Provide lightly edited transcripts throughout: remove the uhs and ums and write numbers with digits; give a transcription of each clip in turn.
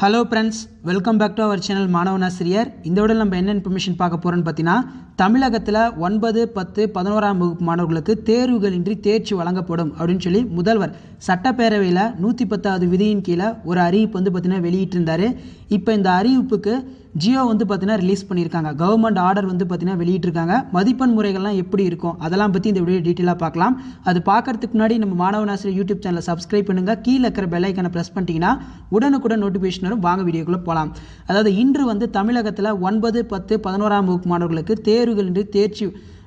Hello friends, welcome back to our channel மாணவன் ஆசிரியர். இந்த விட நம்ம என்ன இன்ஃபர்மேஷன் பார்க்க போகிறோன்னு பார்த்தீங்கன்னா, தமிழகத்தில் 9, 10, 11ஆம் வகுப்பு மாணவர்களுக்கு தேர்வுகளின்றி தேர்ச்சி வழங்கப்படும் அப்படின்னு சொல்லி முதல்வர் சட்டப்பேரவையில் 110வது விதியின் கீழே ஒரு அறிவிப்பு பார்த்தீங்கன்னா வெளியிட்டிருந்தார். இப்போ இந்த அறிவிப்புக்கு ஜியோ பார்த்தீங்கன்னா ரிலீஸ் பண்ணியிருக்காங்க. கவர்மெண்ட் ஆர்டர் பார்த்தீங்கன்னா வெளியிட்டிருக்காங்க. மதிப்பெண் முறைகள்லாம் எப்படி இருக்கும் அதெல்லாம் பற்றி இந்த வீடியோ டீட்டெயிலாக பார்க்கலாம். அது பார்க்கறதுக்கு முன்னாடி நம்ம மாணவன் ஆசிரியர் யூடியூப் சேனலை சப்ஸ்கிரைப் பண்ணுங்கள். கீழே இருக்கிற பெல் ஐக்கனை ப்ரெஸ் பண்ணிட்டீங்கன்னா உடனுக்குடன் நோட்டிஃபிகேஷன் வரும். வாங்க வீடியோக்குள்ளே போகலாம். அதாவது இன்று தமிழகத்தில் 9, 10, 11ஆம் வகுப்பு மாணவர்களுக்கு தேர்வுகளின்றி தேர்ச்சி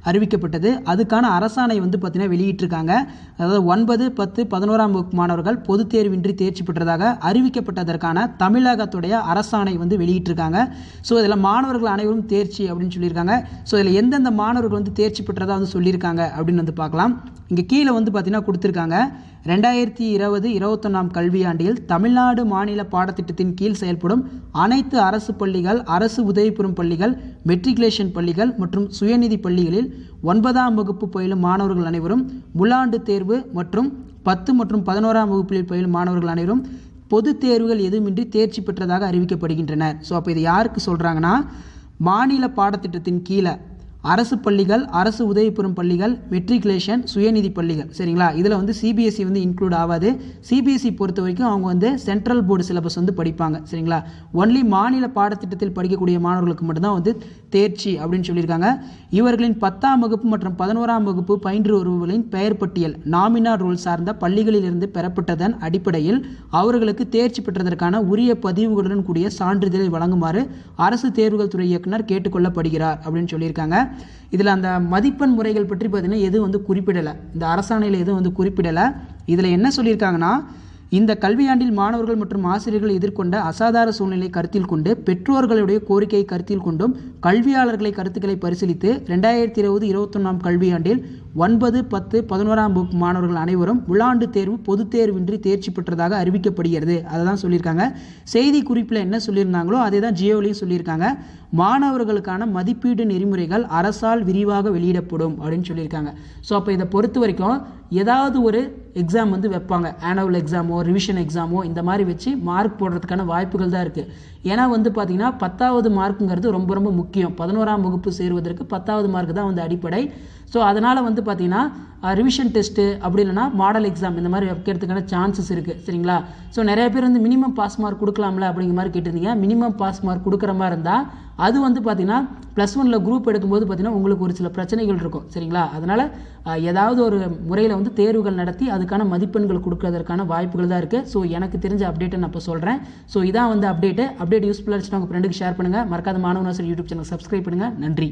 அறிவிக்கப்பட்டது. அதுக்கான அரசாணை பார்த்தீங்கன்னா வெளியிட்டிருக்காங்க. அதாவது 9, 10, 11ஆம் வகுப்பு மாணவர்கள் பொதுத் தேர்வின்றி தேர்ச்சி பெற்றதாக அறிவிக்கப்பட்டதற்கான தமிழகத்துடைய அரசாணை வெளியிட்டிருக்காங்க. ஸோ இதில் மாணவர்கள் அனைவரும் தேர்ச்சி அப்படின்னு சொல்லியிருக்காங்க. ஸோ இதில் எந்தெந்த மாணவர்கள் தேர்ச்சி பெற்றதாக சொல்லியிருக்காங்க அப்படின்னு பார்க்கலாம். இங்கே கீழே பார்த்தீங்கன்னா கொடுத்துருக்காங்க. 2020-21ஆம் கல்வியாண்டில் தமிழ்நாடு மாநில பாடத்திட்டத்தின் கீழ் செயல்படும் அனைத்து அரசு பள்ளிகள், அரசு உதவி பெறும் பள்ளிகள், மெட்ரிகுலேஷன் பள்ளிகள் மற்றும் சுயநிதி பள்ளிகளில் 9ஆம் வகுப்பு பயிலும் மாணவர்கள் அனைவரும் முழாண்டு தேர்வு மற்றும் 10 மற்றும் 11ஆம் வகுப்பில் பயிலும் மாணவர்கள் அனைவரும் பொது தேர்வுகள் எதுவுமின்றி தேர்ச்சி பெற்றதாக அறிவிக்கப்படுகின்றனர். ஸோ அப்போ இது யாருக்கு சொல்கிறாங்கன்னா, மாநில பாடத்திட்டத்தின் கீழே அரசு பள்ளிகள், அரசு உதவி பெறும் பள்ளிகள், மெட்ரிகுலேஷன், சுயநிதி பள்ளிகள், சரிங்களா? இதில் சிபிஎஸ்சி இன்க்ளூட் ஆகாது. சிபிஎஸ்சி பொறுத்த வரைக்கும் அவங்க சென்ட்ரல் போர்டு சிலபஸ் படிப்பாங்க, சரிங்களா? ஒன்லி மாநில பாடத்திட்டத்தில் படிக்கக்கூடிய மாணவர்களுக்கு மட்டும்தான் தேர்ச்சி அப்படின்னு சொல்லியிருக்காங்க. இவர்களின் 10ஆம் வகுப்பு மற்றும் 11ஆம் வகுப்பு பயின்று வருபவர்களின் பெயர் பட்டியல் நாமினா ரோல் சார்ந்த பள்ளிகளிலிருந்து பெறப்பட்டதன் அடிப்படையில் அவர்களுக்கு தேர்ச்சி பெற்றதற்கான உரிய பதிவுகளுடன் கூடிய சான்றிதழை வழங்குமாறு அரசு தேர்வுகள் துறை இயக்குனர் கேட்டுக்கொள்ளப்படுகிறார் அப்படின்னு சொல்லியிருக்காங்க. இதில் அந்த மதிப்பெண் முறைகள் பற்றி பார்த்தீங்கன்னா எதுவும் குறிப்பிடலை. இந்த அரசாணையில் எதுவும் குறிப்பிடலை. இதில் என்ன சொல்லியிருக்காங்கன்னா, இந்த கல்வியாண்டில் மாணவர்கள் மற்றும் ஆசிரியர்கள் எதிர்கொண்ட அசாதாரண சூழ்நிலை கருத்தில் கொண்டு, பெற்றோர்களுடைய கோரிக்கையை கருத்தில் கொண்டும், கல்வியாளர்களை கருத்துக்களை பரிசீலித்து 2020-21ஆம் கல்வியாண்டில் 9, 10, 11ஆம் வகுப்பு மாணவர்கள் அனைவரும் உள்ளாண்டு தேர்வு பொதுத் தேர்வின்றி தேர்ச்சி பெற்றதாக அறிவிக்கப்படுகிறது. அதை தான் சொல்லியிருக்காங்க. செய்தி குறிப்பில் என்ன சொல்லியிருந்தாங்களோ அதே தான் ஜியோவிலையும் சொல்லியிருக்காங்க. மாணவர்களுக்கான மதிப்பீடு நெறிமுறைகள் அரசால் விரிவாக வெளியிடப்படும் அப்படின்னு சொல்லியிருக்காங்க. ஸோ அப்போ இதை பொறுத்த வரைக்கும் ஏதாவது ஒரு எக்ஸாம் வைப்பாங்க. ஆனுவல் எக்ஸாமோ, ரிவிஷன் எக்ஸாமோ இந்த மாதிரி வச்சு மார்க் போடுறதுக்கான வாய்ப்புகள் தான் இருக்குது. ஏன்னா பார்த்தீங்கன்னா 10வது மார்க்குங்கிறது ரொம்ப ரொம்ப முக்கியம். 11ஆம் வகுப்பு சேருவதற்கு 10வது மார்க் தான் அடிப்படை. ஸோ அதனால் பார்த்தீங்கன்னா ரிவிஷன் டெஸ்ட்டு அப்படி இல்லைனா மாடல் எக்ஸாம் இந்த மாதிரி வைக்கிறதுக்கான சான்சஸ் இருக்குது, சரிங்களா? ஸோ நிறைய பேர் மினிமம் பாஸ் மார்க் கொடுக்கலாம்ல அப்படிங்கிற மாதிரி கேட்டிருந்தீங்க. மினிமம் பாஸ் மார்க் கொடுக்குற மாதிரி இருந்தால் அது பார்த்தீங்கன்னா +1 குரூப் எடுக்கும்போது பார்த்தீங்கன்னா உங்களுக்கு ஒரு சில பிரச்சனைகள் இருக்கும், சரிங்களா? அதனால் ஏதாவது ஒரு முறையில் தேர்வுகள் நடத்தி அதுக்கான மதிப்பெண்கள் கொடுக்கறதற்கான வாய்ப்புகள் தான் இருக்குது. ஸோ எனக்கு தெரிஞ்ச அப்டேட்டை நான் இப்போ சொல்கிறேன். ஸோ இதான் அப்டேட் யூஸ்ஃபுல்லாக இருந்துச்சுன்னா உங்கள் ஃப்ரெண்டுக்கு ஷேர் பண்ணுங்கள். மறக்காத மாணவன் ஆசிரியர் யூடியூப் சேனல் சப்ஸ்கிரைப் பண்ணுங்கள். நன்றி.